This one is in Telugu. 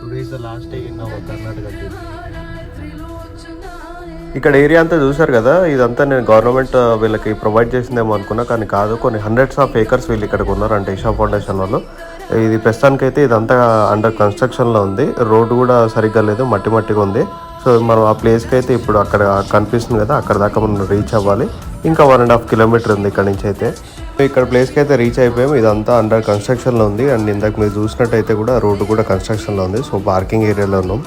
Today is the last day in our Karnataka trip. ఇక్కడ ఏరియా అంతా చూసారు కదా, ఇదంతా నేను గవర్నమెంట్ వీళ్ళకి ప్రొవైడ్ చేసిందేమో అనుకున్నా, కానీ కాదు. కొన్ని హండ్రెడ్స్ ఆఫ్ ఏకర్స్ వీళ్ళు ఇక్కడికి ఉన్నారంటే ఇషా ఫౌండేషన్ వాళ్ళు. ఇది ప్రస్తుతానికైతే ఇదంతా అండర్ కన్స్ట్రక్షన్లో ఉంది. రోడ్డు కూడా సరిగ్గా లేదు, మట్టి మట్టిగా ఉంది. సో మనం ఆ ప్లేస్కి అయితే ఇప్పుడు అక్కడ కనిపిస్తుంది కదా, అక్కడ దాకా మనం రీచ్ అవ్వాలి. ఇంకా 1.5 కిలోమీటర్ ఉంది ఇక్కడ నుంచి అయితే. ఇక్కడ ప్లేస్కి అయితే రీచ్ అయిపోయాము. ఇదంతా అండర్ కన్స్ట్రక్షన్లో ఉంది. అండ్ ఇందాక మీరు చూసినట్టయితే కూడా రోడ్డు కూడా కన్స్ట్రక్షన్లో ఉంది. సో పార్కింగ్ ఏరియాలో ఉన్నాం.